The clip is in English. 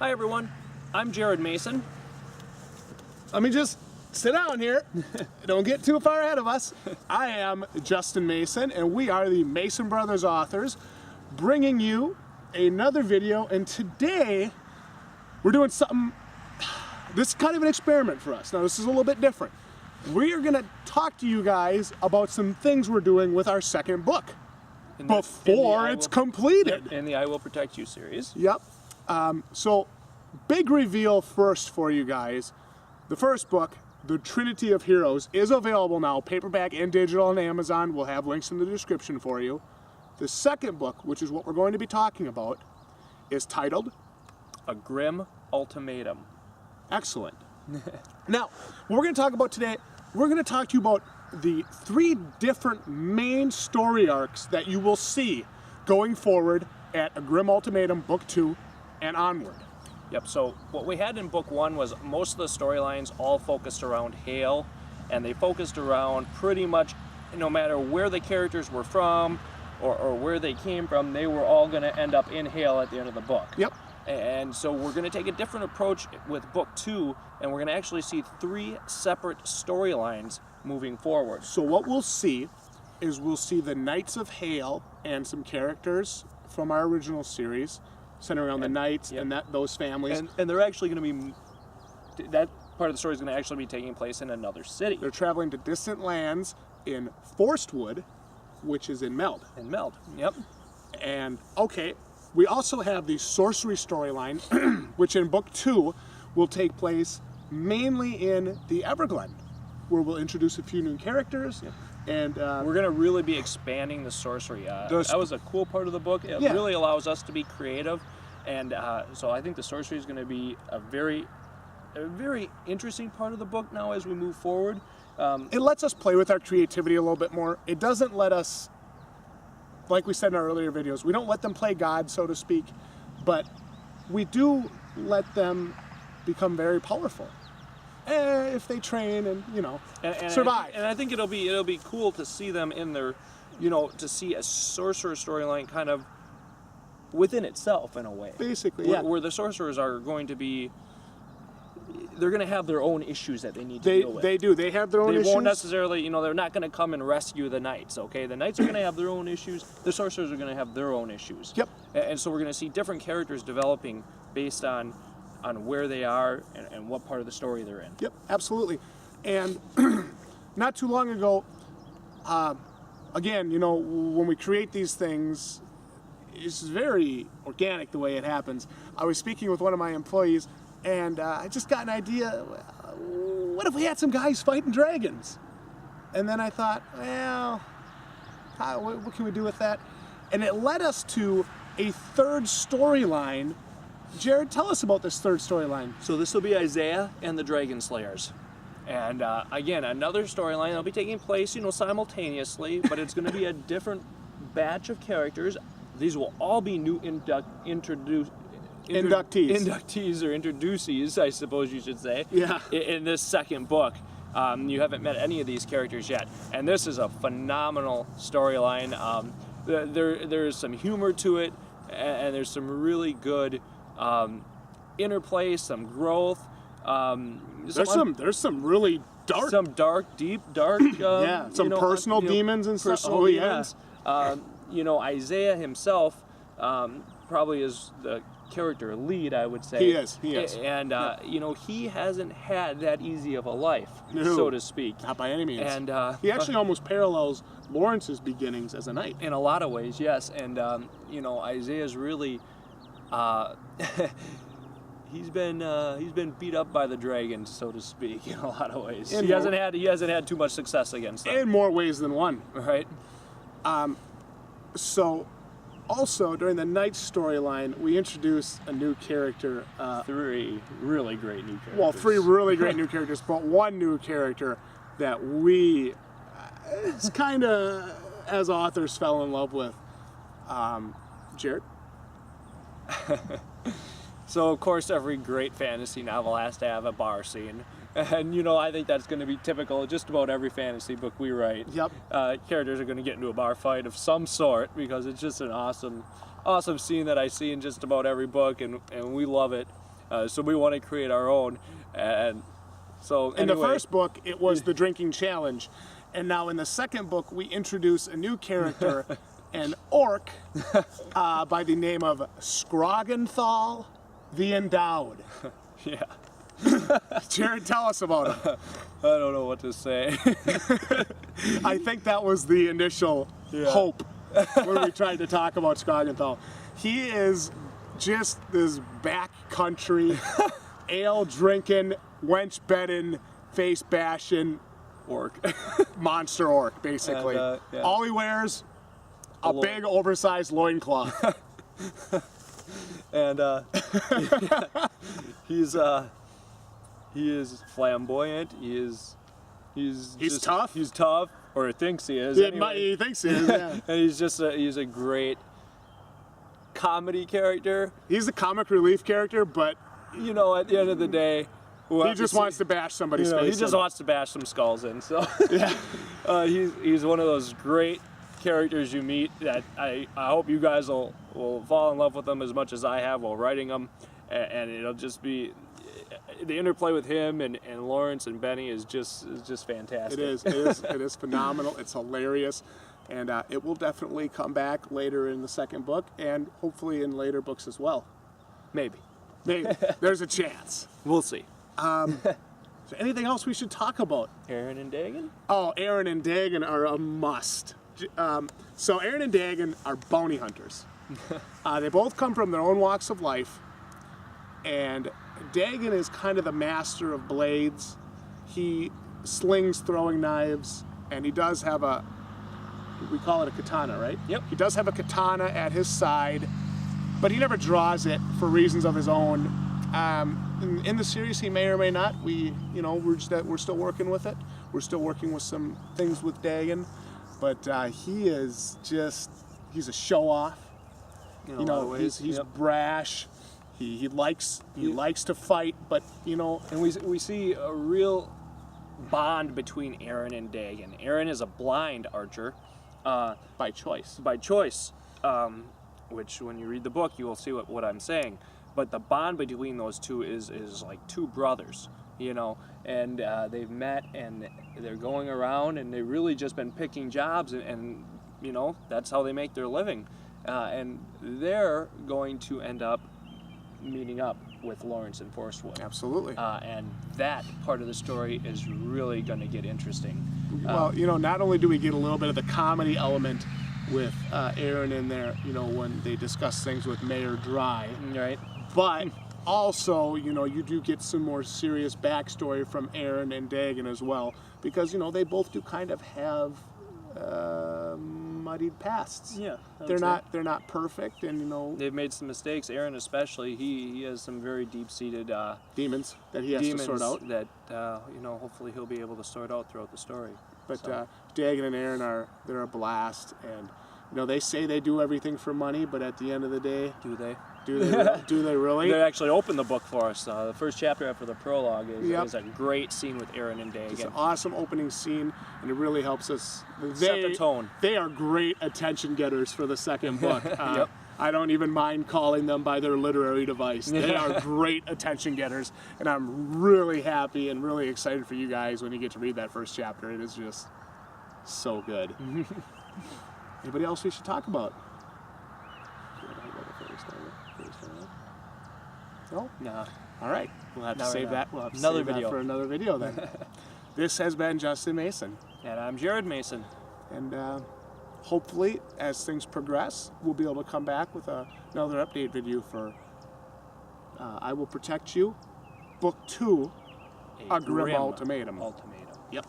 Hi everyone, I'm Jared Mason. Let me just sit down here. Don't get too far ahead of us. I am Justin Mason, and we are the Mason Brothers authors, bringing you another video. And today, we're doing something, this is kind of an experiment for us. Now, this is a little bit different. We are gonna talk to you guys about some things we're doing with our second book before it's completed. In the I Will Protect You series. Yep. So, big reveal first for you guys. The first book, The Trinity of Heroes, is available now, paperback and digital on Amazon. We'll have links in the description for you. The second book, which is what we're going to be talking about, is titled A Grim Ultimatum. Excellent. Now, what we're going to talk about today, we're going to talk to you about the 3 different main story arcs that you will see going forward at A Grim Ultimatum, Book 2, and onward. Yep, so what we had in book 1 was most of the storylines all focused around Hale, and they focused around pretty much no matter where the characters were from or where they came from, they were all going to end up in Hale at the end of the book. Yep. And so we're going to take a different approach with book 2, and we're going to actually see 3 separate storylines moving forward. So what we'll see is we'll see the Knights of Hale and some characters from our original series, centered around the Knights and those families. And they're actually going to be, that part of the story is going to actually be taking place in another city. They're traveling to distant lands in Forestwood, which is in Meld. In Meld, yep. And, okay, we also have the sorcery storyline, which in book 2 will take place mainly in the Everglen, where we'll introduce a few new characters. Yep. And we're going to really be expanding the sorcery. That was a cool part of the book. It really allows us to be creative, and so I think the sorcery is going to be a very interesting part of the book now as we move forward. It lets us play with our creativity a little bit more. It doesn't let us, like we said in our earlier videos, we don't let them play God, so to speak, but we do let them become very powerful. If they train and, you know, survive. And I think it'll be cool to see them in their, you know, to see a sorcerer storyline kind of within itself in a way. Basically, where the sorcerers are going to be, they're going to have their own issues that they need to deal with. They do. They have their own issues. They won't necessarily, you know, they're not going to come and rescue the knights, okay? The knights are going to have their own issues. The sorcerers are going to have their own issues. Yep. And so we're going to see different characters developing based on where they are and what part of the story they're in. Yep, absolutely. And not too long ago, again, you know, when we create these things, it's very organic the way it happens. I was speaking with one of my employees, and I just got an idea, what if we had some guys fighting dragons? And then I thought, well, what can we do with that? And it led us to a third storyline. Jared, tell us about this third storyline. So this will be Isaiah and the Dragon Slayers. And again, another storyline that'll be taking place, you know, simultaneously, but it's going to be a different batch of characters. These will all be new inductees or introducees, I suppose you should say. Yeah. In this second book. You haven't met any of these characters yet. And this is a phenomenal storyline. There's some humor to it, and there's some really good interplay, some growth. There's some really dark, deep dark. Yeah, some personal demons and stuff. Oh yes. You know, Isaiah himself probably is the character lead, I would say. He is. And you know, he hasn't had that easy of a life, so to speak. Not by any means. And he actually almost parallels Lawrence's beginnings as a knight. In a lot of ways, yes. And you know, Isaiah's really he's been beat up by the dragons, so to speak, in a lot of ways. He hasn't had too much success against them. In more ways than one. Right. So, also during the Knight storyline, we introduce a new character. 3 really great new characters. Well, 3 really great new characters, but one new character that we, it's kind of, as authors, fell in love with. Jared? So, of course, every great fantasy novel has to have a bar scene. And, you know, I think that's going to be typical of just about every fantasy book we write. Yep. Characters are going to get into a bar fight of some sort because it's just an awesome scene that I see in just about every book, and we love it. So we want to create our own. And so In the anyway, first book, it was the drinking challenge. And now in the second book, we introduce a new character, an orc by the name of Scrogenthal the Endowed. yeah, Jared, tell us about him. I don't know what to say. I think that was the initial hope when we tried to talk about Scrogenthal. He is just this backcountry, ale drinking, wench bedding, face bashing Orc. monster orc, basically. And, yeah. All he wears, a big oversized loincloth. And he is flamboyant. He's just tough? He's tough, or thinks he is. He thinks he is, yeah. And he's a great comedy character. He's a comic relief character, but You know, at the end of the day, he just wants to bash somebody's face. He just wants to bash some skulls in. So Yeah. he's one of those great characters you meet that I hope you guys will fall in love with them as much as I have while writing them, and it'll just be the interplay with him and Lawrence and Benny is just fantastic. It is phenomenal. It's hilarious, and it will definitely come back later in the second book, and hopefully in later books as well. Maybe Maybe there's a chance. we'll see. Is there anything else we should talk about? Aaron and Dagon. Oh, Aaron and Dagon are a must. So Aaron and Dagon are bounty hunters. They both come from their own walks of life, and Dagon is kind of the master of blades. He slings throwing knives, and he does have we call it a katana, right? Yep. He does have a katana at his side, but he never draws it for reasons of his own. In the series, he may or may not. We're still working with it. We're still working with some things with Dagon, but he's a show off. He's brash. He likes to fight, but And we see a real bond between Aaron and Dagon. Aaron is a blind archer, by choice. Which when you read the book you will see what I'm saying. But the bond between those two is like two brothers, and they've met and they're going around and they've really just been picking jobs and that's how they make their living, and they're going to end up meeting up with Lawrence and Forestwood. Absolutely. And that part of the story is really going to get interesting. Well, not only do we get a little bit of the comedy element with Aaron in there, when they discuss things with Mayor Dry, Right. but also, you do get some more serious backstory from Aaron and Dagon as well, because, they both do kind of have muddied pasts. Yeah. They're not perfect, and They've made some mistakes. Aaron especially, he has some very deep-seated demons that he has to sort out. That hopefully he'll be able to sort out throughout the story. But So. Dagon and Aaron they're a blast, and they say they do everything for money, but at the end of the day, Do they? do they really? They actually open the book for us. The first chapter after the prologue Yep. is a great scene with Aaron and Dagon. It's an awesome opening scene, and it really helps us Set the tone. They are great attention getters for the second book. Yep. I don't even mind calling them by their literary device. They are great attention getters, and I'm really happy and really excited for you guys when you get to read that first chapter. It is just so good. Anybody else we should talk about? No? Nah. All right. We'll have to Not right save now. that. We'll have to Another save that video. for another video then. This has been Justin Mason. And I'm Jared Mason. And hopefully, as things progress, we'll be able to come back with another update video for I Will Protect You, Book 2, A Grim Ultimatum. Ultimatum. Yep.